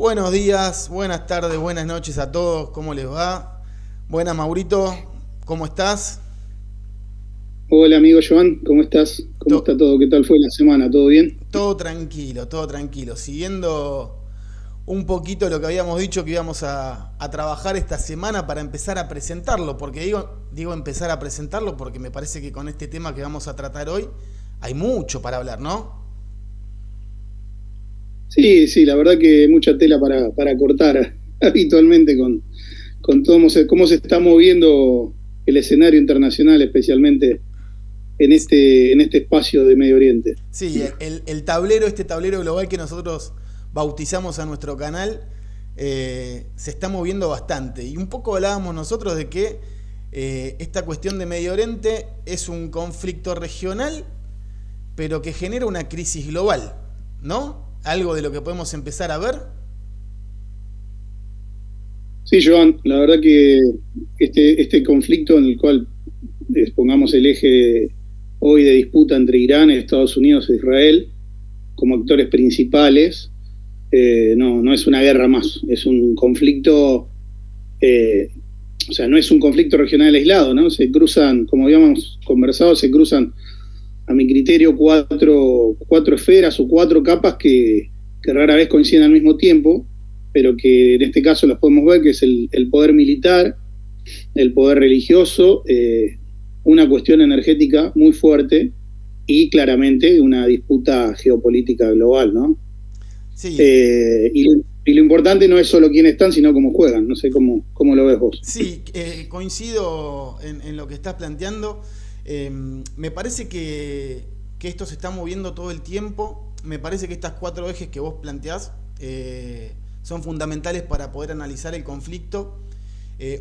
Buenos días, buenas tardes, buenas noches a todos, ¿cómo les va? Buenas, Maurito, ¿cómo estás? Hola amigo Joan, ¿cómo estás? ¿Cómo To- está todo? ¿Qué tal fue la semana? ¿Todo bien? todo tranquilo, siguiendo un poquito lo que habíamos dicho que íbamos a trabajar esta semana para empezar a presentarlo, porque digo empezar a presentarlo porque me parece que con este tema que vamos a tratar hoy hay mucho para hablar, ¿no? Sí, sí, la verdad que mucha tela para cortar habitualmente con todo cómo se está moviendo el escenario internacional, especialmente en este espacio de Medio Oriente. Sí, el tablero, este tablero global que nosotros bautizamos a nuestro canal, se está moviendo bastante. Y un poco hablábamos nosotros de que esta cuestión de Medio Oriente es un conflicto regional, pero que genera una crisis global, ¿no? Algo de lo que podemos empezar a ver. Sí, Joan, la verdad que este conflicto en el cual pongamos el eje hoy de disputa entre Irán, Estados Unidos e Israel como actores principales, no es una guerra más, es un conflicto, eh, o sea, no es un conflicto regional aislado, ¿no? Se cruzan, como habíamos conversado, se cruzan, a mi criterio, cuatro esferas o cuatro capas que rara vez coinciden al mismo tiempo, pero que en este caso las podemos ver, que es el poder militar, el poder religioso, una cuestión energética muy fuerte y claramente una disputa geopolítica global, ¿no? Sí, Y lo importante no es solo quiénes están, sino cómo juegan. No sé cómo lo ves vos. sí, coincido en lo que estás planteando. Me parece que esto se está moviendo todo el tiempo. Me parece que estas cuatro ejes que vos planteás son fundamentales para poder analizar el conflicto.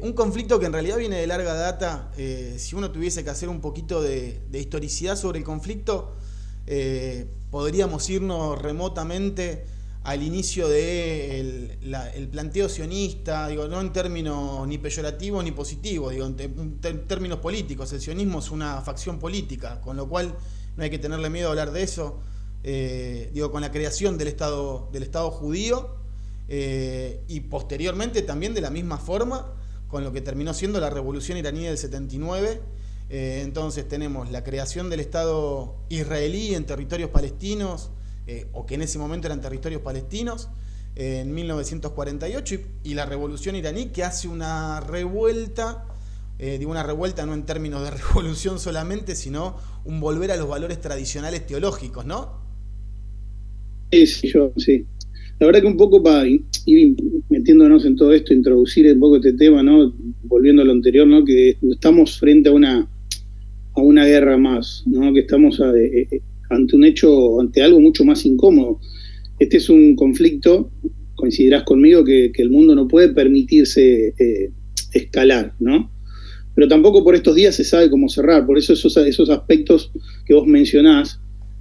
Un conflicto que en realidad viene de larga data. Si uno tuviese que hacer un poquito de historicidad sobre el conflicto, podríamos irnos remotamente al inicio de el planteo sionista, digo, no en términos ni peyorativos ni positivos, digo, en términos políticos. El sionismo es una facción política, con lo cual no hay que tenerle miedo a hablar de eso. Digo, con la creación del Estado judío, y posteriormente también de la misma forma con lo que terminó siendo la revolución iraní del 79. Entonces tenemos la creación del Estado israelí en territorios palestinos, o que en ese momento eran territorios palestinos, en 1948, y la revolución iraní que hace una revuelta, digo una revuelta no en términos de revolución solamente, sino un volver a los valores tradicionales teológicos, ¿no? Sí, sí, yo, sí. La verdad que un poco para ir metiéndonos en todo esto, introducir un poco este tema, ¿no? Volviendo a lo anterior, ¿no? Que estamos frente a una guerra más, ¿no? Que estamos ante un hecho, ante algo mucho más incómodo. Este es un conflicto, coincidirás conmigo, que el mundo no puede permitirse escalar, ¿no? Pero tampoco por estos días se sabe cómo cerrar, por eso esos aspectos que vos mencionás,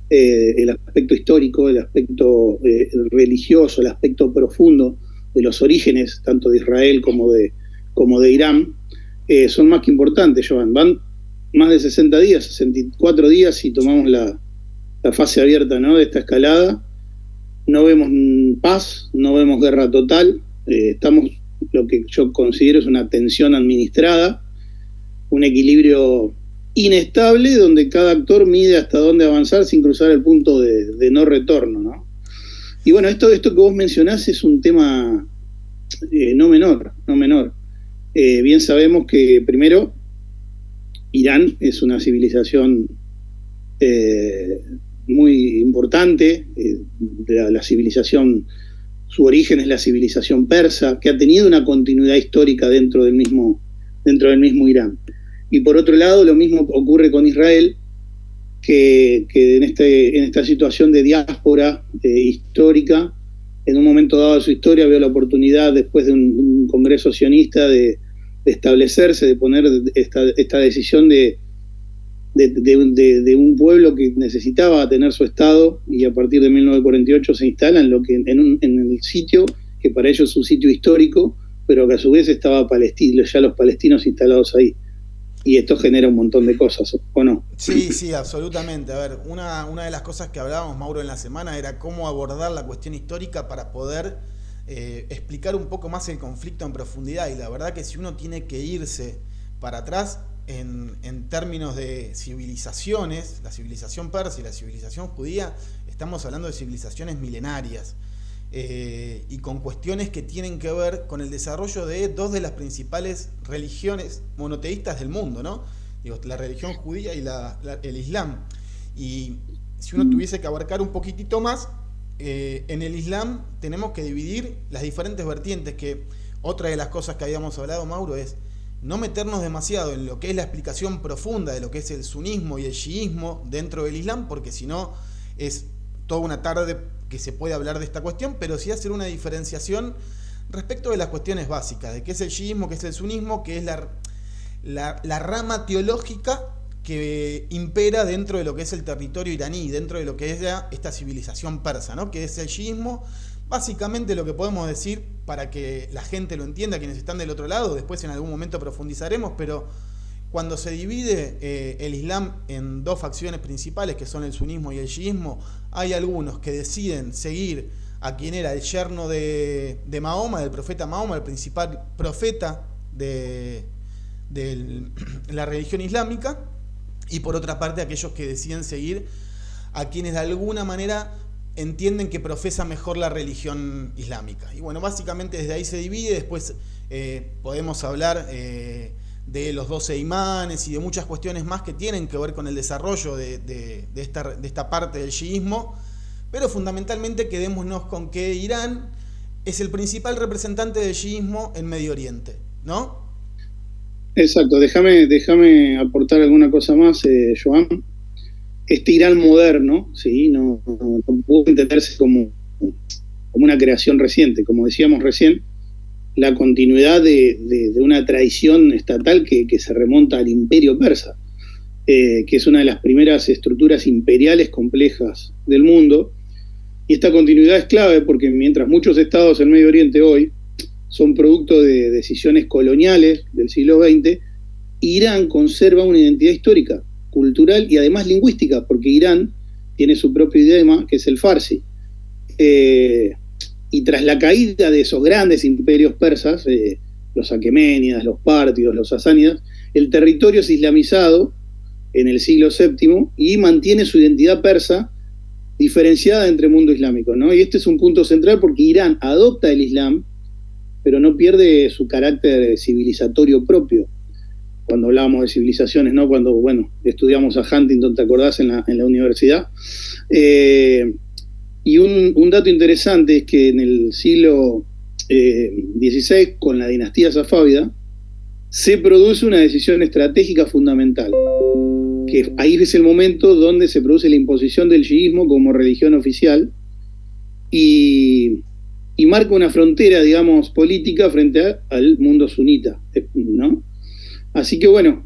el aspecto histórico, el aspecto religioso, el aspecto profundo de los orígenes, tanto de Israel como de Irán, son más que importantes, Joan. Van más de 60 días, 64 días, si tomamos la fase abierta, ¿no? De esta escalada. No vemos paz, no vemos guerra total, estamos lo que yo considero es una tensión administrada, un equilibrio inestable donde cada actor mide hasta dónde avanzar sin cruzar el punto de no retorno, ¿no? Y bueno, esto que vos mencionás es un tema no menor, no menor. Bien sabemos que primero Irán es una civilización eh, muy importante, la civilización, su origen es la civilización persa, que ha tenido una continuidad histórica dentro del mismo Irán. Y por otro lado, lo mismo ocurre con Israel, que en esta situación de diáspora histórica, en un momento dado de su historia, vio la oportunidad, después de un congreso sionista, de establecerse, de poner esta decisión de un pueblo que necesitaba tener su Estado, y a partir de 1948 se instala en el sitio que para ellos es un sitio histórico, pero que a su vez estaba ya los palestinos instalados ahí. Y esto genera un montón de cosas, ¿o no? Sí, sí, absolutamente. A ver, una de las cosas que hablábamos, Mauro, en la semana era cómo abordar la cuestión histórica para poder explicar un poco más el conflicto en profundidad, y la verdad que si uno tiene que irse para atrás en términos de civilizaciones, la civilización persa y la civilización judía, estamos hablando de civilizaciones milenarias, y con cuestiones que tienen que ver con el desarrollo de dos de las principales religiones monoteístas del mundo, ¿no? Digo, la religión judía y el Islam. Y si uno tuviese que abarcar un poquitito más, en el Islam tenemos que dividir las diferentes vertientes, que otra de las cosas que habíamos hablado, Mauro, es no meternos demasiado en lo que es la explicación profunda de lo que es el sunismo y el chiismo dentro del Islam, porque si no es toda una tarde que se puede hablar de esta cuestión, pero sí hacer una diferenciación respecto de las cuestiones básicas, de qué es el chiismo, qué es el sunismo, qué es la rama teológica que impera dentro de lo que es el territorio iraní, dentro de lo que es esta civilización persa, ¿no? Que es el chiismo. Básicamente lo que podemos decir, para que la gente lo entienda, quienes están del otro lado, después en algún momento profundizaremos, pero cuando se divide el Islam en dos facciones principales, que son el sunismo y el chiismo, hay algunos que deciden seguir a quien era el yerno de Mahoma, del profeta Mahoma, el principal profeta de la religión islámica, y por otra parte aquellos que deciden seguir a quienes de alguna manera entienden que profesa mejor la religión islámica. Y bueno, básicamente desde ahí se divide. Después podemos hablar de los 12 imanes y de muchas cuestiones más que tienen que ver con el desarrollo de esta parte del chiismo, pero fundamentalmente quedémonos con que Irán es el principal representante del chiismo en Medio Oriente, ¿no? Exacto, déjame aportar alguna cosa más, Joan. Este Irán moderno, ¿sí? No puede entenderse como una creación reciente. Como decíamos recién, la continuidad de una tradición estatal que se remonta al imperio persa, que es una de las primeras estructuras imperiales complejas del mundo. Y esta continuidad es clave porque mientras muchos estados en Medio Oriente hoy son producto de decisiones coloniales del siglo XX, Irán conserva una identidad histórica, cultural y además lingüística, porque Irán tiene su propio idioma, que es el farsi. Y tras la caída de esos grandes imperios persas, los aqueménidas, los pártidos, los sasánidas, el territorio es islamizado en el siglo VII y mantiene su identidad persa diferenciada entre mundo islámico, ¿no? Y este es un punto central porque Irán adopta el Islam, pero no pierde su carácter civilizatorio propio. Cuando hablábamos de civilizaciones, ¿no? Cuando, bueno, estudiamos a Huntington, ¿te acordás? En la universidad. Y un dato interesante es que en el siglo XVI, con la dinastía safávida, se produce una decisión estratégica fundamental, que ahí es el momento donde se produce la imposición del chiismo como religión oficial y marca una frontera, digamos, política frente al mundo sunita, ¿no? Así que bueno,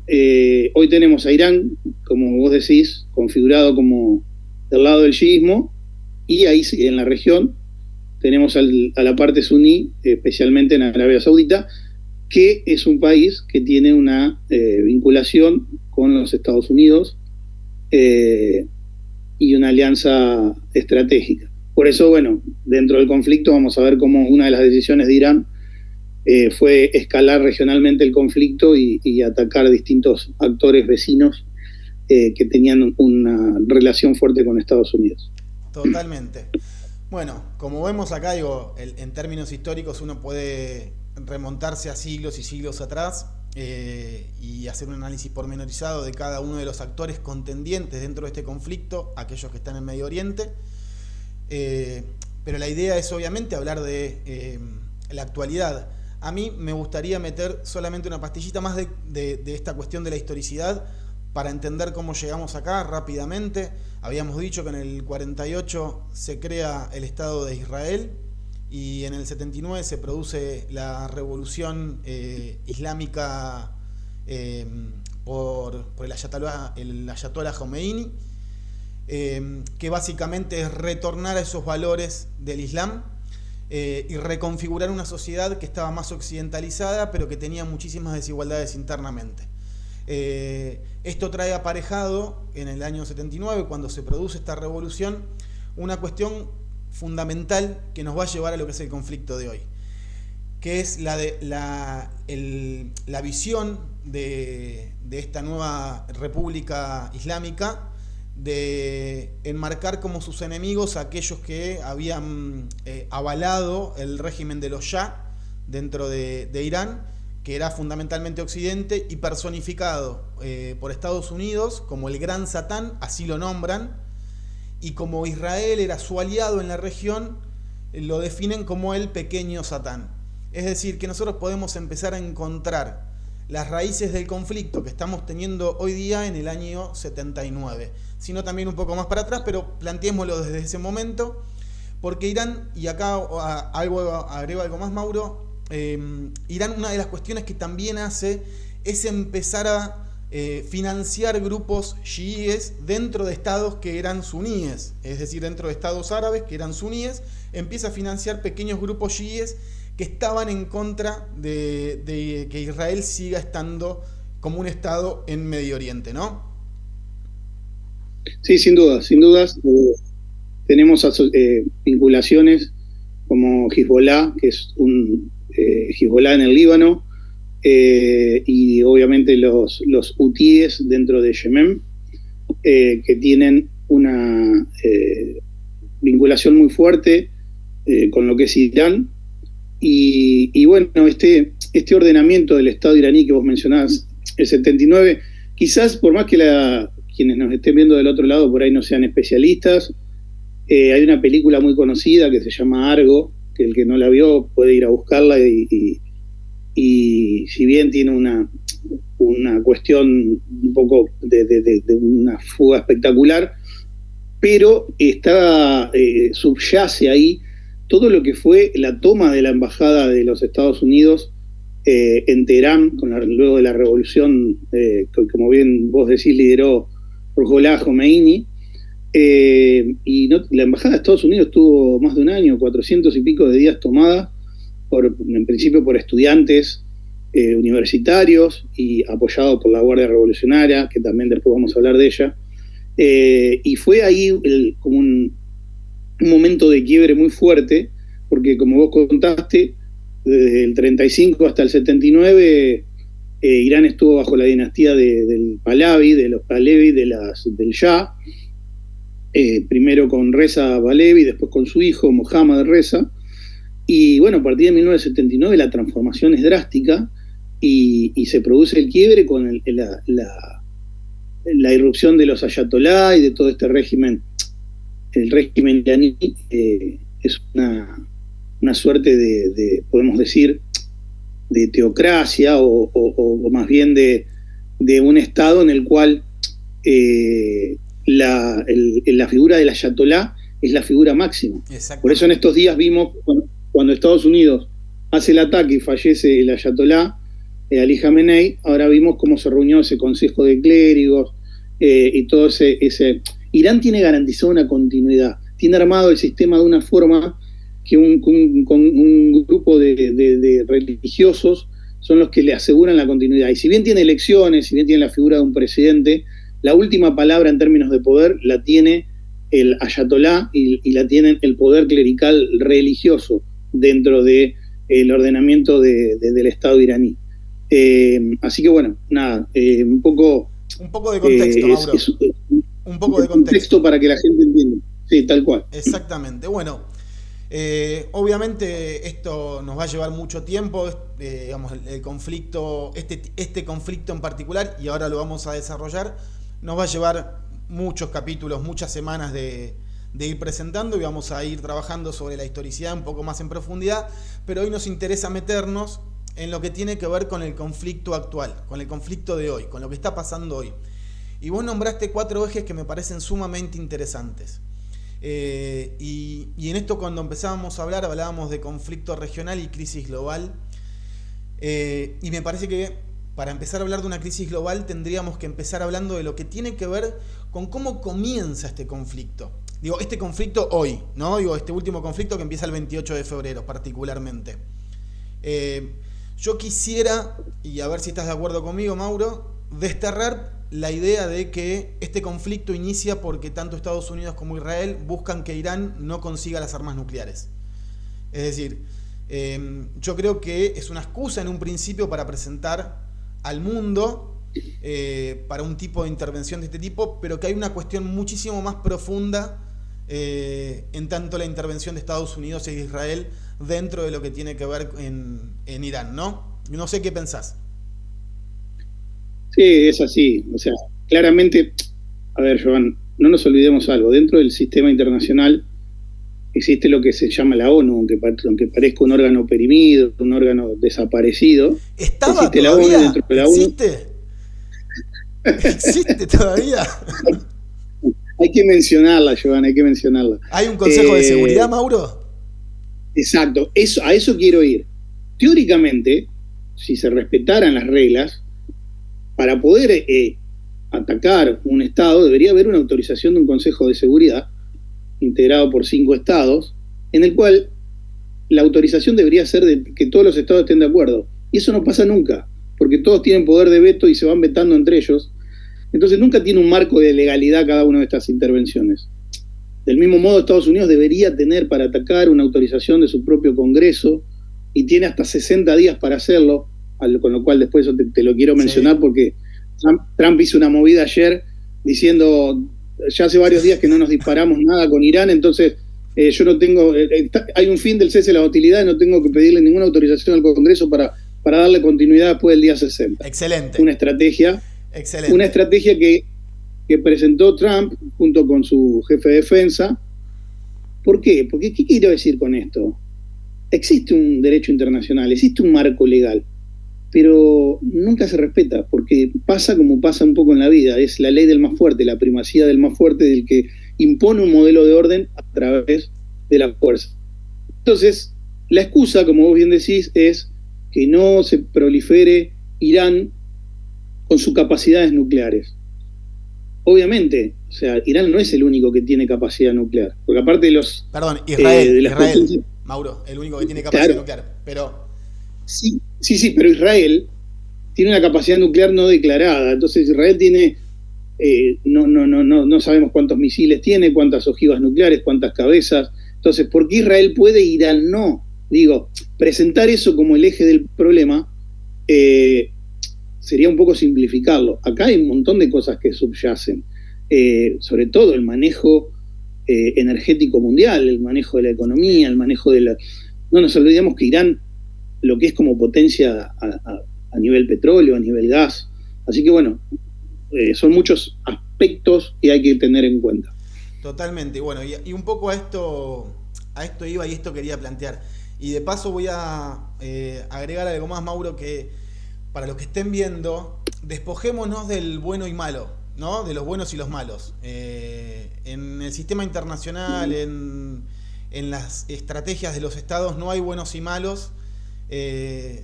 hoy tenemos a Irán, como vos decís, configurado como del lado del chiismo, y ahí en la región tenemos a la parte suní, especialmente en Arabia Saudita, que es un país que tiene una vinculación con los Estados Unidos y una alianza estratégica. Por eso, bueno, dentro del conflicto vamos a ver cómo una de las decisiones de Irán fue escalar regionalmente el conflicto y atacar a distintos actores vecinos que tenían una relación fuerte con Estados Unidos. Totalmente. Bueno, como vemos acá, digo, en términos históricos uno puede remontarse a siglos y siglos atrás y hacer un análisis pormenorizado de cada uno de los actores contendientes dentro de este conflicto, aquellos que están en Medio Oriente. Pero la idea es obviamente hablar de la actualidad. A mí me gustaría meter solamente una pastillita más de esta cuestión de la historicidad para entender cómo llegamos acá rápidamente. Habíamos dicho que en el 48 se crea el Estado de Israel y en el 79 se produce la revolución islámica por el Ayatollah Khomeini, que básicamente es retornar a esos valores del Islam y reconfigurar una sociedad que estaba más occidentalizada, pero que tenía muchísimas desigualdades internamente. Esto trae aparejado en el año 79, cuando se produce esta revolución, una cuestión fundamental que nos va a llevar a lo que es el conflicto de hoy, que es la visión de esta nueva república islámica de enmarcar como sus enemigos a aquellos que habían avalado el régimen de los Shah dentro de Irán, que era fundamentalmente Occidente, y personificado por Estados Unidos como el gran Satán, así lo nombran, y como Israel era su aliado en la región, lo definen como el pequeño Satán. Es decir, que nosotros podemos empezar a encontrar las raíces del conflicto que estamos teniendo hoy día en el año 79, sino también un poco más para atrás, pero planteémoslo desde ese momento, porque Irán, y acá agrego algo más, Mauro, Irán, una de las cuestiones que también hace es empezar a financiar grupos chiíes dentro de estados que eran suníes, es decir, dentro de estados árabes que eran suníes, empieza a financiar pequeños grupos chiíes que estaban en contra de que Israel siga estando como un estado en Medio Oriente, ¿no? Sí, sin dudas, sin dudas. Tenemos vinculaciones como Hezbollah, que es un Hezbollah en el Líbano, y obviamente los hutíes dentro de Yemen, que tienen una vinculación muy fuerte con lo que es Irán. Y bueno, este ordenamiento del Estado iraní que vos mencionabas, el 79, quizás por más que quienes nos estén viendo del otro lado por ahí no sean especialistas, hay una película muy conocida que se llama Argo, que el que no la vio puede ir a buscarla, y si bien tiene una cuestión un poco de una fuga espectacular, pero subyace ahí todo lo que fue la toma de la embajada de los Estados Unidos en Teherán, luego de la revolución, como bien vos decís, lideró Ruhollah Khomeini, la embajada de Estados Unidos tuvo más de un año, 400 y pico de días tomada, en principio por estudiantes universitarios y apoyado por la Guardia Revolucionaria, que también después vamos a hablar de ella, y fue ahí como un momento de quiebre muy fuerte, porque como vos contaste, desde el 35 hasta el 79, Irán estuvo bajo la dinastía de los Pahlavi, del Shah, primero con Reza Pahlavi, después con su hijo Mohammad Reza, y bueno, a partir de 1979 la transformación es drástica, y se produce el quiebre con la irrupción de los ayatolá y de todo este régimen. El régimen iraní es una suerte de, podemos decir, de teocracia o más bien de un estado en el cual la figura del ayatolá es la figura máxima. Por eso en estos días vimos, cuando Estados Unidos hace el ataque y fallece el ayatolá Ali Khamenei, ahora vimos cómo se reunió ese consejo de clérigos y todo ese... Irán tiene garantizado una continuidad, tiene armado el sistema de una forma que un grupo de religiosos son los que le aseguran la continuidad. Y si bien tiene elecciones, si bien tiene la figura de un presidente, la última palabra en términos de poder la tiene el ayatolá y la tiene el poder clerical religioso dentro del ordenamiento del Estado iraní. Así que bueno, nada, un poco de contexto, Mauro. Un poco de contexto para que la gente entienda. Sí, tal cual. Exactamente. Bueno, obviamente esto nos va a llevar mucho tiempo, digamos, el conflicto, este conflicto en particular, y ahora lo vamos a desarrollar, nos va a llevar muchos capítulos, muchas semanas de ir presentando, y vamos a ir trabajando sobre la historicidad un poco más en profundidad, pero hoy nos interesa meternos en lo que tiene que ver con el conflicto actual, con el conflicto de hoy, con lo que está pasando hoy. Y vos nombraste 4 ejes que me parecen sumamente interesantes. Y en esto, cuando empezábamos a hablar, hablábamos de conflicto regional y crisis global. Y me parece que para empezar a hablar de una crisis global tendríamos que empezar hablando de lo que tiene que ver con cómo comienza este conflicto. Digo, este conflicto hoy, ¿no? Digo, este último conflicto que empieza el 28 de febrero particularmente. Yo quisiera, y a ver si estás de acuerdo conmigo, Mauro, desterrar la idea de que este conflicto inicia porque tanto Estados Unidos como Israel buscan que Irán no consiga las armas nucleares. Es decir, yo creo que es una excusa en un principio para presentar al mundo para un tipo de intervención de este tipo, pero que hay una cuestión muchísimo más profunda en tanto la intervención de Estados Unidos e Israel dentro de lo que tiene que ver en Irán, ¿no? No sé qué pensás. Sí, es así. O sea, claramente, a ver, Joan, no nos olvidemos algo. Dentro del sistema internacional existe lo que se llama la ONU, aunque parezca un órgano oprimido, un órgano desaparecido. ¿Estaba existe todavía? La ONU, dentro de la ¿Existe? ¿Existe todavía? Hay que mencionarla, Joan, hay que mencionarla. ¿Hay un consejo de seguridad, Mauro? Exacto, a eso quiero ir. Teóricamente, si se respetaran las reglas, para poder atacar un Estado debería haber una autorización de un Consejo de Seguridad integrado por 5 estados, en el cual la autorización debería ser de que todos los estados estén de acuerdo. Y eso no pasa nunca, porque todos tienen poder de veto y se van vetando entre ellos. Entonces nunca tiene un marco de legalidad cada una de estas intervenciones. Del mismo modo, Estados Unidos debería tener para atacar una autorización de su propio Congreso y tiene hasta 60 días para hacerlo, con lo cual después te lo quiero mencionar, sí. Porque Trump hizo una movida ayer diciendo, ya hace varios días que no nos disparamos nada con Irán, entonces yo no tengo, hay un fin del cese de las hostilidades, no tengo que pedirle ninguna autorización al Congreso para darle continuidad después del día 60. Excelente. Una estrategia, excelente. Una estrategia que presentó Trump junto con su jefe de defensa. ¿Por qué? Porque, ¿qué quiero decir con esto? Existe un derecho internacional, existe un marco legal, pero nunca se respeta, porque pasa como pasa un poco en la vida, es la ley del más fuerte, la primacía del más fuerte, del que impone un modelo de orden a través de la fuerza. Entonces, la excusa, como vos bien decís, es que no se prolifere Irán con sus capacidades nucleares. Obviamente, o sea, Irán no es el único que tiene capacidad nuclear, porque aparte de los... Perdón, Israel, Mauro, el único que tiene capacidad nuclear, pero... Sí, pero Israel tiene una capacidad nuclear no declarada. Entonces Israel tiene, no sabemos cuántos misiles tiene, cuántas ojivas nucleares, cuántas cabezas. Entonces, ¿por qué Israel puede y Irán no? Digo, presentar eso como el eje del problema sería un poco simplificarlo. Acá hay un montón de cosas que subyacen, sobre todo el manejo energético mundial, el manejo de la economía, el manejo de la... No nos olvidemos que Irán lo que es como potencia a nivel petróleo, a nivel gas. Así que bueno, son muchos aspectos que hay que tener en cuenta. Totalmente. Bueno, y un poco a esto iba y esto quería plantear. Y de paso voy a agregar algo más, Mauro, que para los que estén viendo, despojémonos del bueno y malo, ¿no? De los buenos y los malos. En el sistema internacional, en las estrategias de los estados, no hay buenos y malos,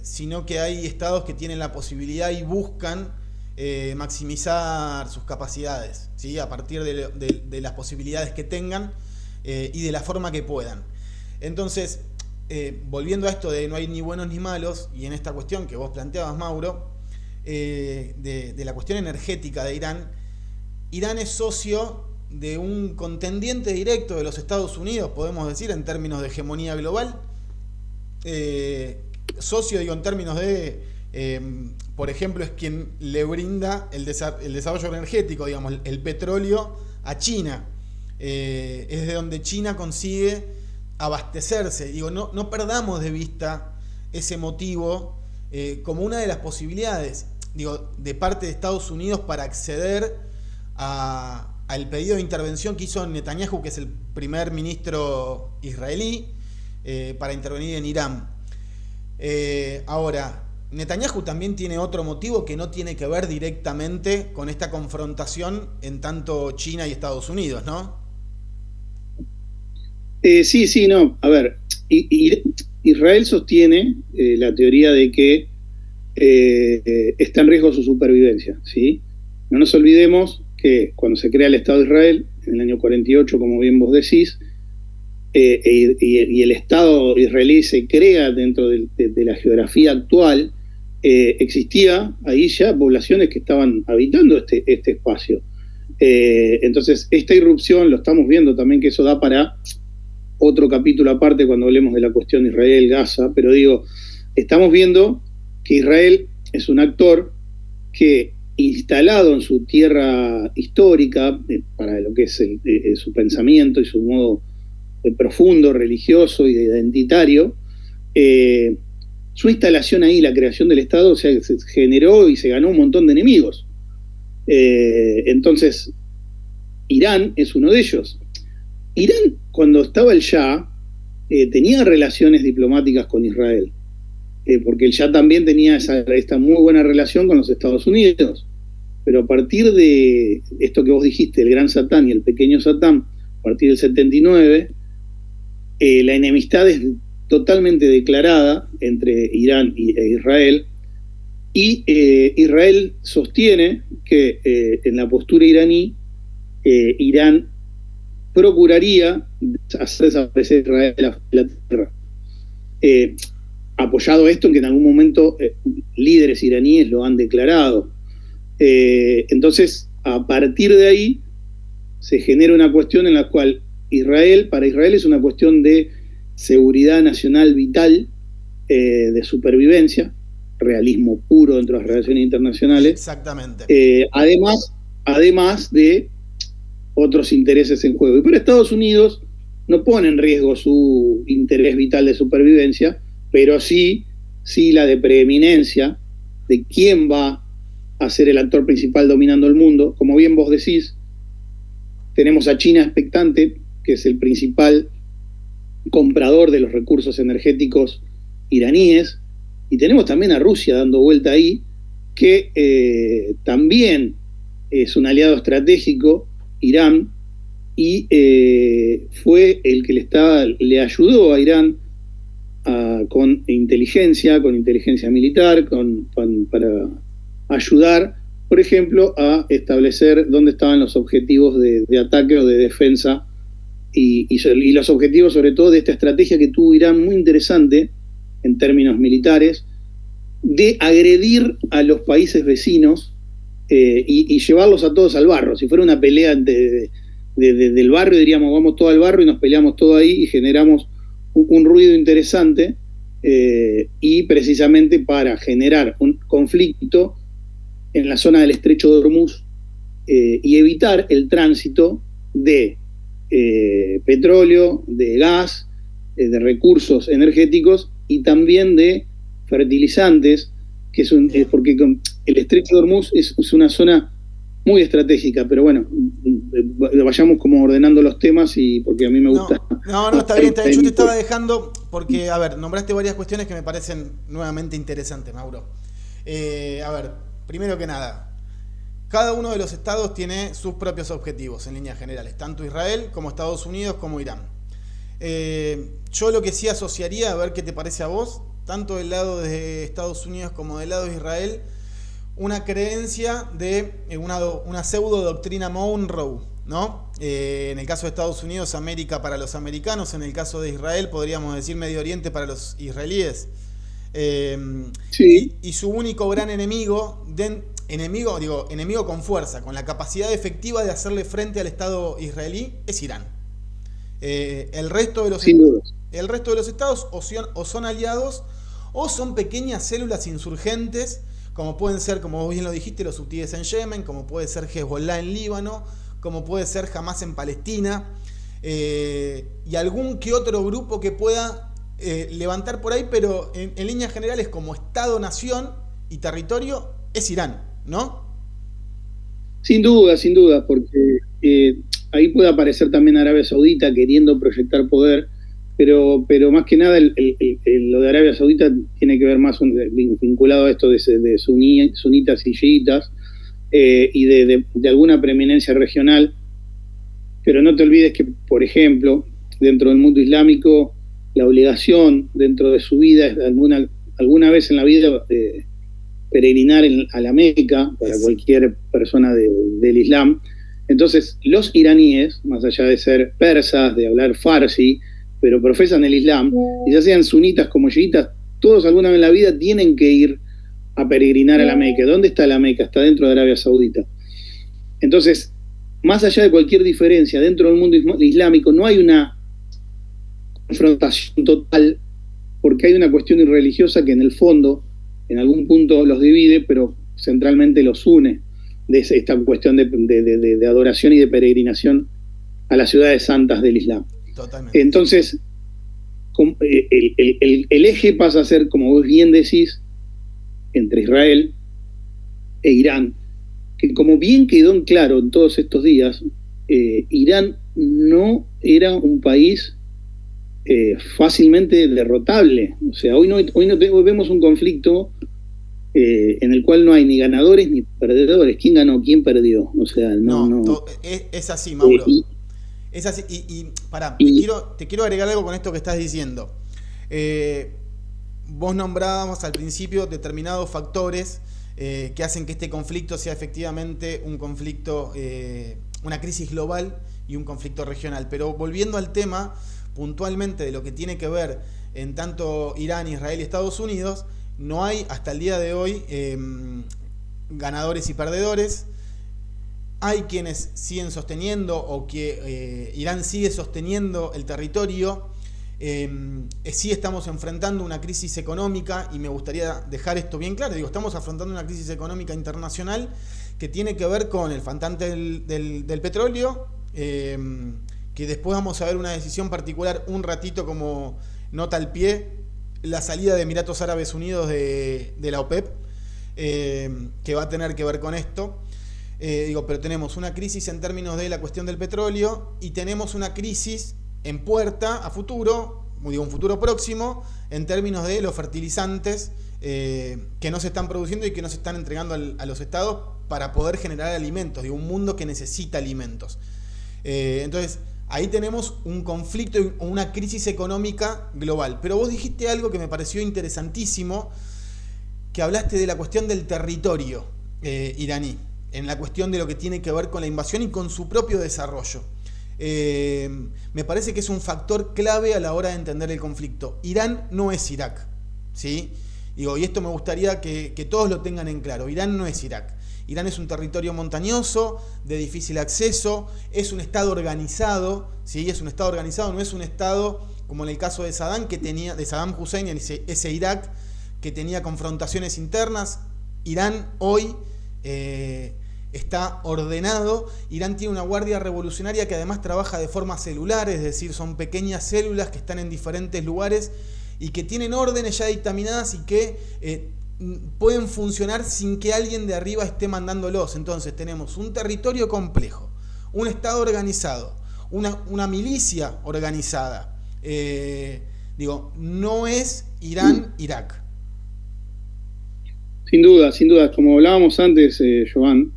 sino que hay estados que tienen la posibilidad y buscan maximizar sus capacidades, ¿sí? A partir de las posibilidades que tengan y de la forma que puedan. Entonces, volviendo a esto de no hay ni buenos ni malos, y en esta cuestión que vos planteabas, Mauro, de la cuestión energética de Irán, Irán es socio de un contendiente directo de los Estados Unidos, podemos decir, en términos de hegemonía global. Socio, digo, en términos de, por ejemplo, es quien le brinda el desarrollo energético, digamos, el petróleo a China. Es de donde China consigue abastecerse. Digo, no perdamos de vista ese motivo como una de las posibilidades, digo, de parte de Estados Unidos para acceder al pedido de intervención que hizo Netanyahu, que es el primer ministro israelí, para intervenir en Irán. Ahora, Netanyahu también tiene otro motivo que no tiene que ver directamente con esta confrontación en tanto China y Estados Unidos, ¿no? Sí, no. A ver, Israel sostiene la teoría de que está en riesgo su supervivencia, ¿sí? No nos olvidemos que cuando se crea el Estado de Israel, en el año 48, como bien vos decís, y el Estado israelí se crea dentro de la geografía actual, existía ahí ya poblaciones que estaban habitando este espacio. Entonces, esta irrupción, lo estamos viendo también, que eso da para otro capítulo aparte cuando hablemos de la cuestión Israel-Gaza, pero digo, estamos viendo que Israel es un actor que, instalado en su tierra histórica, para lo que es su pensamiento y su modo profundo, religioso y identitario, su instalación ahí, la creación del Estado, o sea, se generó y se ganó un montón de enemigos. Entonces, Irán es uno de ellos. Irán, cuando estaba el Shah, tenía relaciones diplomáticas con Israel, porque el Shah también tenía esta muy buena relación con los Estados Unidos. Pero a partir de esto que vos dijiste, el gran Satán y el pequeño Satán, a partir del 79, la enemistad es totalmente declarada entre Irán e Israel, y Israel sostiene que en la postura iraní, Irán procuraría hacer desaparecer Israel de la tierra. Apoyado esto en que en algún momento líderes iraníes lo han declarado. Entonces, a partir de ahí, se genera una cuestión en la cual para Israel es una cuestión de seguridad nacional vital, de supervivencia, realismo puro dentro de las relaciones internacionales. Exactamente. Además de otros intereses en juego. Y para Estados Unidos no pone en riesgo su interés vital de supervivencia, pero sí la de preeminencia de quién va a ser el actor principal dominando el mundo. Como bien vos decís, tenemos a China expectante, que es el principal comprador de los recursos energéticos iraníes, y tenemos también a Rusia dando vuelta ahí, que también es un aliado estratégico, Irán, y fue el que le ayudó a Irán con inteligencia militar, para ayudar, por ejemplo, a establecer dónde estaban los objetivos de ataque o de defensa, y los objetivos sobre todo de esta estrategia que tuvo Irán, muy interesante en términos militares, de agredir a los países vecinos y llevarlos a todos al barro. Si fuera una pelea del barrio, diríamos, vamos todos al barro y nos peleamos todo ahí y generamos un ruido interesante, y precisamente para generar un conflicto en la zona del estrecho de Hormuz, y evitar el tránsito de petróleo, de gas, de recursos energéticos y también de fertilizantes, porque el estrecho de Hormuz es una zona muy estratégica, pero bueno, vayamos como ordenando los temas, y porque a mí me gusta. No, está bien. Yo te estaba dejando porque, a ver, nombraste varias cuestiones que me parecen nuevamente interesantes, Mauro. A ver, primero que nada, cada uno de los estados tiene sus propios objetivos en líneas generales, tanto Israel como Estados Unidos como Irán. Yo lo que sí asociaría, a ver qué te parece a vos, tanto del lado de Estados Unidos como del lado de Israel, una creencia de una pseudo doctrina Monroe, ¿no? En el caso de Estados Unidos, América para los americanos; en el caso de Israel, podríamos decir Medio Oriente para los israelíes. Sí. Y su único gran enemigo con fuerza, con la capacidad efectiva de hacerle frente al Estado israelí, es Irán. El resto de los estados o son aliados o son pequeñas células insurgentes, como pueden ser, como vos bien lo dijiste, los hutíes en Yemen, como puede ser Hezbollah en Líbano, como puede ser Hamas en Palestina, y algún que otro grupo que pueda levantar por ahí, pero en líneas generales, como Estado-nación y territorio, es Irán, ¿no? Sin duda, porque ahí puede aparecer también Arabia Saudita queriendo proyectar poder, pero más que nada lo de Arabia Saudita tiene que ver más vinculado a esto de sunitas y chiitas, y de alguna preeminencia regional. Pero no te olvides que, por ejemplo, dentro del mundo islámico, la obligación dentro de su vida es alguna vez en la vida peregrinar a la Meca para cualquier persona del Islam. Entonces, los iraníes, más allá de ser persas, de hablar farsi, pero profesan el Islam, y ya sean sunitas como chiitas, todos alguna vez en la vida tienen que ir a peregrinar a la Meca. ¿Dónde está la Meca? Está dentro de Arabia Saudita. Entonces, más allá de cualquier diferencia dentro del mundo islámico, no hay una confrontación total, porque hay una cuestión religiosa que en el fondo, en algún punto los divide, pero centralmente los une, de esta cuestión de adoración y de peregrinación a las ciudades santas del Islam. Totalmente. Entonces, el eje pasa a ser, como vos bien decís, entre Israel e Irán, que como bien quedó en claro en todos estos días, Irán no era un país fácilmente derrotable. O sea, hoy vemos un conflicto en el cual no hay ni ganadores ni perdedores. ¿Quién ganó? ¿Quién perdió? O sea, es así, Mauro. Es así. Te quiero agregar algo con esto que estás diciendo. Vos nombrábamos al principio determinados factores que hacen que este conflicto sea efectivamente un conflicto, una crisis global y un conflicto regional. Pero volviendo al tema puntualmente de lo que tiene que ver en tanto Irán, Israel y Estados Unidos, no hay hasta el día de hoy ganadores y perdedores. Hay quienes siguen sosteniendo o que Irán sigue sosteniendo el territorio. Sí estamos enfrentando una crisis económica y me gustaría dejar esto bien claro. Estamos afrontando una crisis económica internacional que tiene que ver con el faltante del petróleo, que después vamos a ver una decisión particular un ratito como nota al pie, la salida de Emiratos Árabes Unidos de la OPEP, que va a tener que ver con esto. Pero tenemos una crisis en términos de la cuestión del petróleo y tenemos una crisis en puerta a futuro, un futuro próximo, en términos de los fertilizantes que no se están produciendo y que no se están entregando a los estados para poder generar alimentos, un mundo que necesita alimentos. Entonces, ahí tenemos un conflicto o una crisis económica global. Pero vos dijiste algo que me pareció interesantísimo, que hablaste de la cuestión del territorio iraní, en la cuestión de lo que tiene que ver con la invasión y con su propio desarrollo. Me parece que es un factor clave a la hora de entender el conflicto. Irán no es Irak, ¿sí? Y esto me gustaría que todos lo tengan en claro. Irán no es Irak. Irán es un territorio montañoso, de difícil acceso, es un estado organizado, ¿sí? Es un estado organizado, no es un estado como en el caso de Saddam Hussein, ese Irak que tenía confrontaciones internas. Irán hoy está ordenado. Irán tiene una guardia revolucionaria que además trabaja de forma celular, es decir, son pequeñas células que están en diferentes lugares y que tienen órdenes ya dictaminadas y que pueden funcionar sin que alguien de arriba esté mandándolos. Entonces tenemos un territorio complejo, un estado organizado, una milicia organizada. No es Irán, Irak. Sin duda, como hablábamos antes, Joan,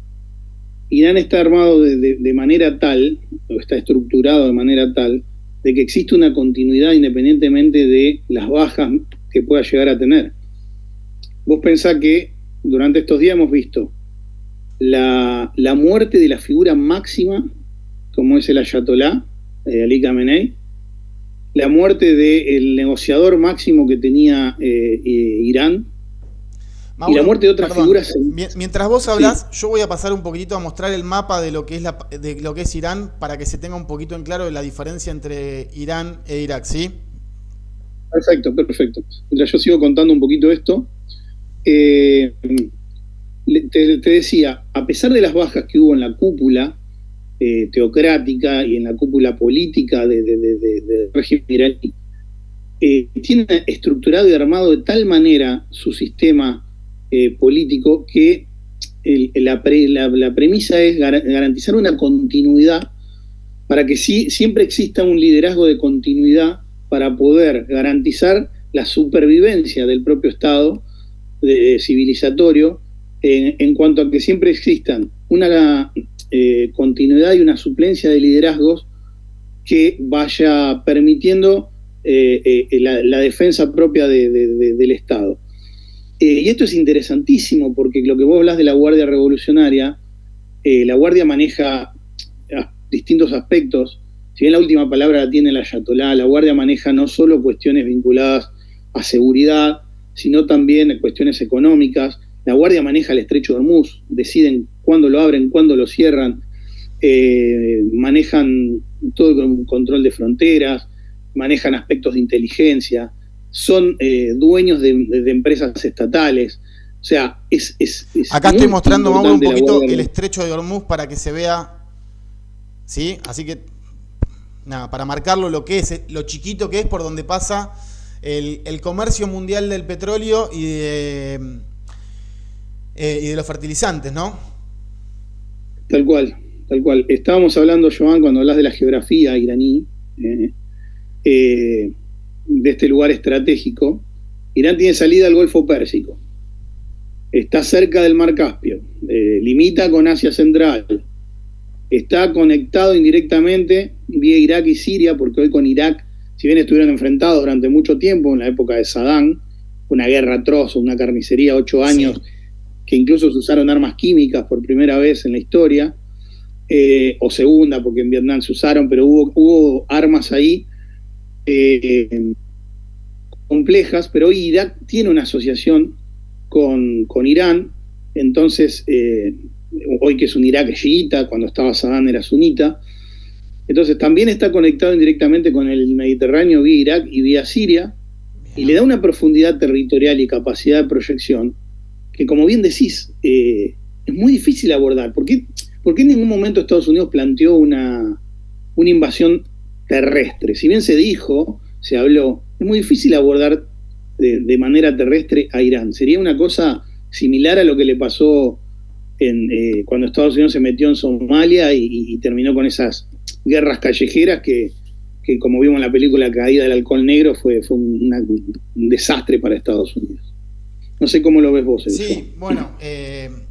Irán está armado de manera tal, o está estructurado de manera tal, de que existe una continuidad independientemente de las bajas que pueda llegar a tener. Vos pensás que durante estos días hemos visto la muerte de la figura máxima, como es el Ayatolá, Ali Khamenei, la muerte del negociador máximo que tenía Irán, Mauro, y la muerte de otras figuras. Mientras vos hablás, sí, yo voy a pasar un poquitito a mostrar el mapa de lo que es Irán, para que se tenga un poquito en claro la diferencia entre Irán e Irak, ¿sí? Perfecto. Mientras yo sigo contando un poquito esto, te decía, a pesar de las bajas que hubo en la cúpula teocrática y en la cúpula política del régimen iraní, tiene estructurado y armado de tal manera su sistema político que la premisa es garantizar una continuidad para que siempre exista un liderazgo de continuidad para poder garantizar la supervivencia del propio Estado civilizatorio en cuanto a que siempre existan una continuidad y una suplencia de liderazgos que vaya permitiendo la defensa propia del Estado. Y esto es interesantísimo porque lo que vos hablas de la Guardia Revolucionaria, la Guardia maneja distintos aspectos. Si bien la última palabra la tiene el Ayatolá, la Guardia maneja no solo cuestiones vinculadas a seguridad, sino también cuestiones económicas, La Guardia maneja el estrecho de Hormuz, deciden cuándo lo abren, cuándo lo cierran, manejan todo el control de fronteras, manejan aspectos de inteligencia, son dueños de empresas estatales. O sea, acá estoy mostrando, Mauro, un poquito el estrecho de Hormuz para que se vea, ¿sí? Así que, nada, para marcarlo lo que es, lo chiquito que es por donde pasa el comercio mundial del petróleo y de los fertilizantes, ¿no? Tal cual, tal cual. Estábamos hablando, Joan, cuando hablas de la geografía iraní, de este lugar estratégico. Irán tiene salida al Golfo Pérsico, está cerca del Mar Caspio, limita con Asia Central, está conectado indirectamente vía Irak y Siria, porque hoy con Irak, si bien estuvieron enfrentados durante mucho tiempo, en la época de Saddam, una guerra atroz, una carnicería, 8 años, sí, que incluso se usaron armas químicas por primera vez en la historia, o segunda, porque en Vietnam se usaron, pero hubo armas ahí complejas, pero hoy Irak tiene una asociación con Irán, entonces, hoy que es un Irak chiita, cuando estaba Saddam era sunita, entonces también está conectado indirectamente con el Mediterráneo vía Irak y vía Siria, y le da una profundidad territorial y capacidad de proyección que, como bien decís, es muy difícil abordar. ¿Por qué en ningún momento Estados Unidos planteó una invasión terrestre? Si bien se dijo, se habló, es muy difícil abordar de manera terrestre a Irán. Sería una cosa similar a lo que le pasó cuando Estados Unidos se metió en Somalia y terminó con esas guerras callejeras que como vimos en la película Caída del Halcón Negro, fue un desastre para Estados Unidos. No sé cómo lo ves vos. Sí, bueno,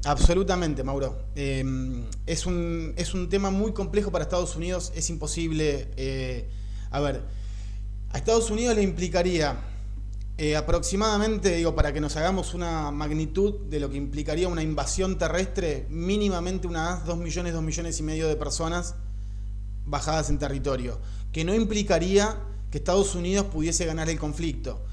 absolutamente, Mauro. Es un tema muy complejo para Estados Unidos, es imposible. A ver, a Estados Unidos le implicaría aproximadamente, digo, para que nos hagamos una magnitud de lo que implicaría una invasión terrestre, mínimamente unas 2 millones y medio de personas bajadas en territorio, que no implicaría que Estados Unidos pudiese ganar el conflicto,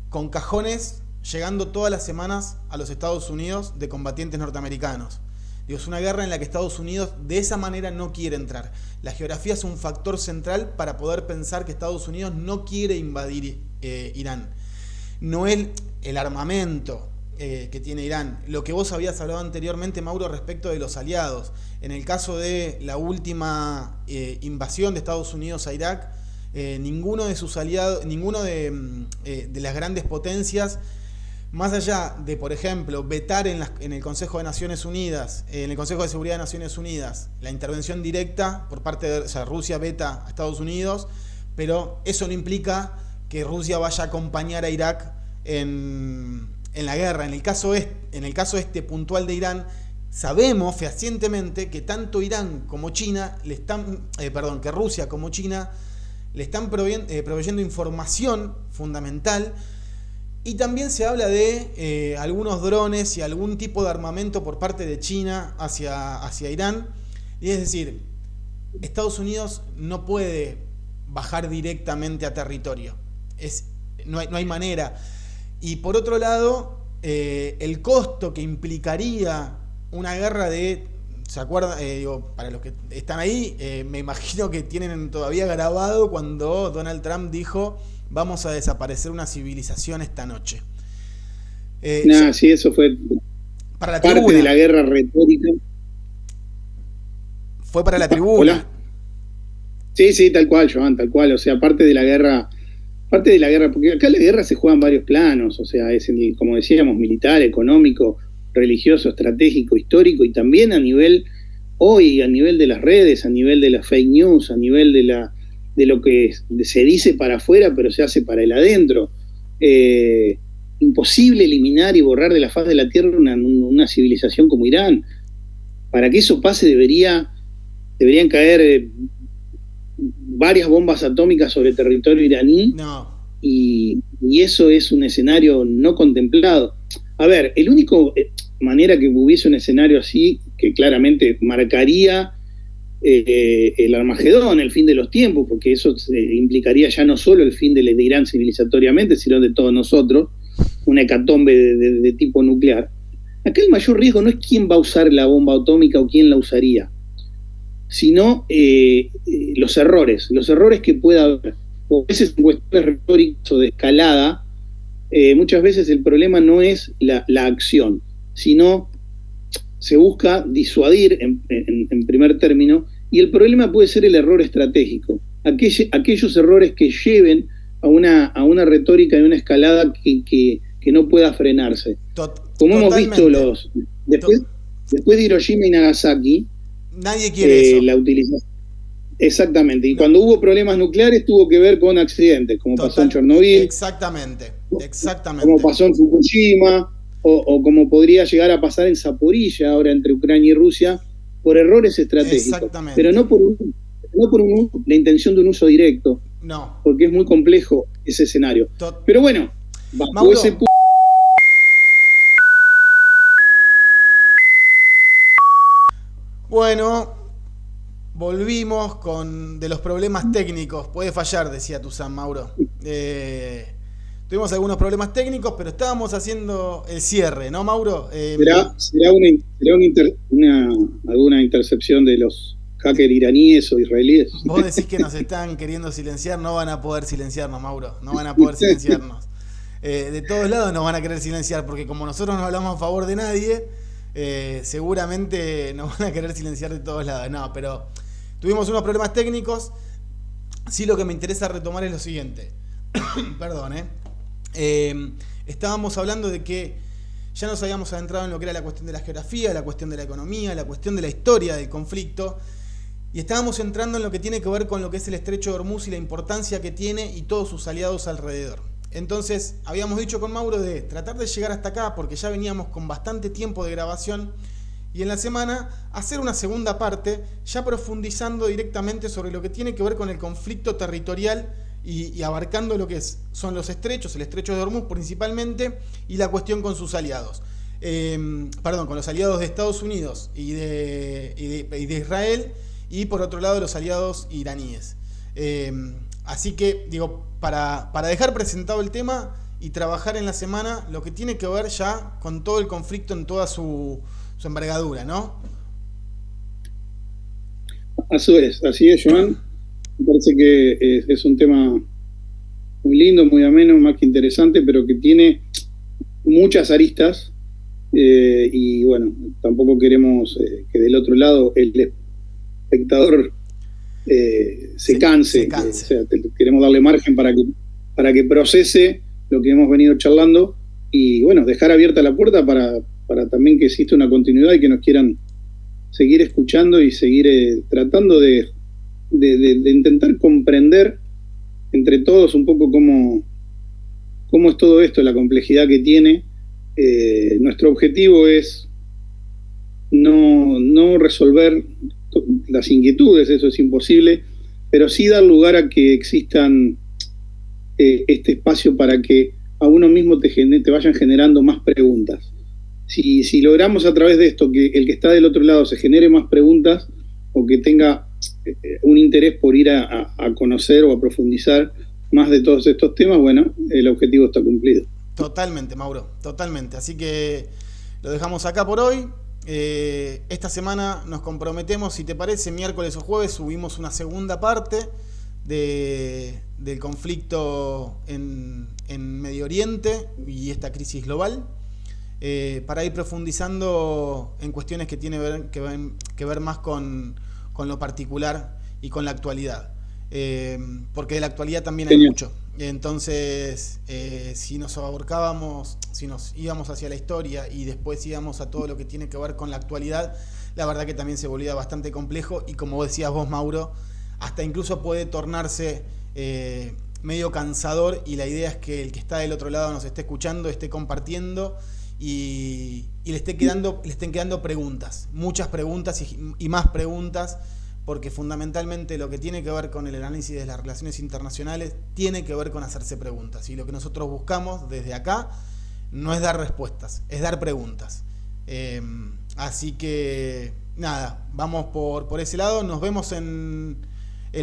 con cajones llegando todas las semanas a los Estados Unidos de combatientes norteamericanos. Digo, es una guerra en la que Estados Unidos de esa manera no quiere entrar. La geografía es un factor central para poder pensar que Estados Unidos no quiere invadir Irán. No es el armamento que tiene Irán. Lo que vos habías hablado anteriormente, Mauro, respecto de los aliados. En el caso de la última invasión de Estados Unidos a Irak, ninguno de sus aliados, ninguno de las grandes potencias, más allá de, por ejemplo, vetar en el Consejo de Naciones Unidas, en el Consejo de Seguridad de Naciones Unidas, la intervención directa por parte de, o sea, Rusia veta a Estados Unidos, pero eso no implica que Rusia vaya a acompañar a Irak en la guerra. En el caso este puntual de Irán, sabemos fehacientemente que tanto Irán como China que Rusia como China le están proveyendo información fundamental. Y también se habla de algunos drones y algún tipo de armamento por parte de China hacia Irán. Y es decir, Estados Unidos no puede bajar directamente a territorio. No hay manera. Y por otro lado, el costo que implicaría una guerra ¿se acuerdan? Para los que están ahí, me imagino que tienen todavía grabado cuando Donald Trump dijo: vamos a desaparecer una civilización esta noche. Sí, eso fue para la parte tribuna. De la guerra retórica. Fue para la tribuna. Hola. Sí, tal cual, Joan, tal cual. O sea, parte de la guerra, porque acá la guerra se juega en varios planos, o sea, es como decíamos, militar, económico, religioso, estratégico, histórico, y también a nivel de las redes, a nivel de las fake news, a nivel de lo que se dice para afuera, pero se hace para el adentro. Imposible eliminar y borrar de la faz de la tierra una civilización como Irán. Para que eso pase deberían caer varias bombas atómicas sobre territorio iraní. No. Y eso es un escenario no contemplado. A ver, el único manera que hubiese un escenario así, que claramente marcaría el Armagedón, el fin de los tiempos, porque eso implicaría ya no solo el fin de Irán civilizatoriamente, sino de todos nosotros, una hecatombe de tipo nuclear. Acá el mayor riesgo no es quién va a usar la bomba atómica o quién la usaría, sino los errores que pueda haber. O a veces en cuestiones retóricas o de escalada, muchas veces el problema no es la acción, sino se busca disuadir en primer término, y el problema puede ser el error estratégico. Aquellos errores que lleven a una retórica y una escalada que no pueda frenarse. Como hemos visto después de Hiroshima y Nagasaki, nadie quiere eso. La utilización. Exactamente. Y cuando hubo problemas nucleares tuvo que ver con accidentes, como pasó en Chernobyl. Exactamente. Como pasó en Fukushima, o como podría llegar a pasar en Zaporilla, ahora entre Ucrania y Rusia, por errores estratégicos. Pero no por la intención de un uso directo. No. Porque es muy complejo ese escenario. Pero bueno, bajo Mauro, ese punto. Bueno, volvimos de los problemas técnicos. Puede fallar, decía Tuzán, Mauro. Tuvimos algunos problemas técnicos, pero estábamos haciendo el cierre, ¿no, Mauro? ¿Será alguna intercepción de los hackers iraníes o israelíes? Vos decís que nos están queriendo silenciar, no van a poder silenciarnos, Mauro. No van a poder silenciarnos. De todos lados nos van a querer silenciar, porque como nosotros no hablamos a favor de nadie, seguramente nos van a querer silenciar de todos lados. No, pero tuvimos unos problemas técnicos. Sí, lo que me interesa retomar es lo siguiente. Perdón, estábamos hablando de que ya nos habíamos adentrado en lo que era la cuestión de la geografía, la cuestión de la economía, la cuestión de la historia del conflicto, y estábamos entrando en lo que tiene que ver con lo que es el Estrecho de Hormuz y la importancia que tiene y todos sus aliados alrededor. Entonces, habíamos dicho con Mauro de tratar de llegar hasta acá, porque ya veníamos con bastante tiempo de grabación, y en la semana hacer una segunda parte, ya profundizando directamente sobre lo que tiene que ver con el conflicto territorial y abarcando lo que son los estrechos, el estrecho de Hormuz principalmente, y la cuestión con sus aliados. Con los aliados de Estados Unidos y de Israel, y por otro lado los aliados iraníes. Así que, digo, para dejar presentado el tema y trabajar en la semana lo que tiene que ver ya con todo el conflicto en toda su envergadura, ¿no? Así es, Joan. Me parece que es un tema muy lindo, muy ameno, más que interesante, pero que tiene muchas aristas, y bueno, tampoco queremos que del otro lado el espectador se canse. O sea, queremos darle margen para que procese lo que hemos venido charlando, y bueno, dejar abierta la puerta para también que exista una continuidad y que nos quieran seguir escuchando y seguir tratando de intentar comprender entre todos un poco cómo es todo esto, la complejidad que tiene. Nuestro objetivo es no resolver las inquietudes, eso es imposible, pero sí dar lugar a que existan este espacio para que a uno mismo te vayan generando más preguntas. Si logramos a través de esto que el que está del otro lado se genere más preguntas, o que tenga un interés por ir a conocer o a profundizar más de todos estos temas, bueno, el objetivo está cumplido. Totalmente, Mauro, totalmente. Así que lo dejamos acá por hoy. Esta semana nos comprometemos, si te parece, miércoles o jueves subimos una segunda parte del conflicto en Medio Oriente y esta crisis global, para ir profundizando en cuestiones que tienen que ver más con lo particular y con la actualidad, porque de la actualidad también hay mucho. Entonces, si nos íbamos hacia la historia y después íbamos a todo lo que tiene que ver con la actualidad, la verdad que también se volvía bastante complejo, y como decías vos, Mauro, hasta incluso puede tornarse medio cansador, y la idea es que el que está del otro lado nos esté escuchando, esté compartiendo y le estén quedando preguntas, muchas preguntas y más preguntas, porque fundamentalmente lo que tiene que ver con el análisis de las relaciones internacionales tiene que ver con hacerse preguntas, y lo que nosotros buscamos desde acá no es dar respuestas, es dar preguntas. Así que nada, vamos por ese lado. Nos vemos el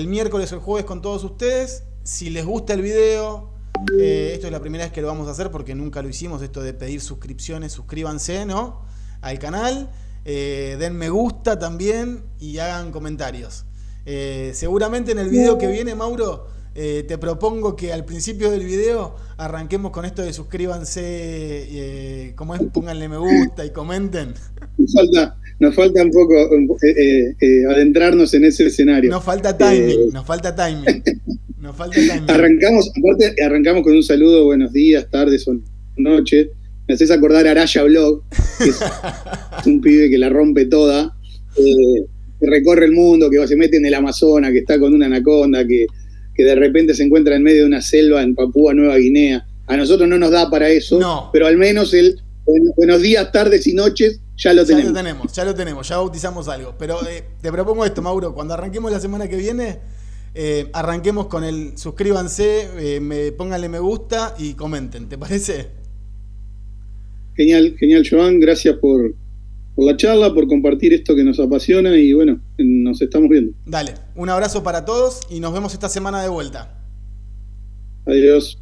miércoles o el jueves con todos ustedes. Si les gusta el video, Esto es la primera vez que lo vamos a hacer porque nunca lo hicimos, esto de pedir suscripciones. Suscríbanse, ¿no?, al canal, den me gusta también y hagan comentarios. Seguramente en el video que viene, Mauro, te propongo que al principio del video arranquemos con esto de suscríbanse, como es, pónganle me gusta y comenten. Nos falta un poco adentrarnos en ese escenario. Nos falta timing, nos falta timing. Arrancamos con un saludo, buenos días, tardes o noches. Me haces acordar a Araya Blog, que es un pibe que la rompe toda, que recorre el mundo, que se mete en el Amazonas, que está con una anaconda, que de repente se encuentra en medio de una selva en Papúa Nueva Guinea. A nosotros no nos da para eso, no. Pero al menos el buenos días, tardes y noches ya lo tenemos. Ya lo tenemos, ya bautizamos algo. Pero te propongo esto, Mauro, cuando arranquemos la semana que viene, arranquemos con el suscríbanse, pónganle me gusta y comenten, ¿te parece? Genial, Joan, gracias por la charla, por compartir esto que nos apasiona y bueno, nos estamos viendo. Dale, un abrazo para todos y nos vemos esta semana de vuelta. Adiós.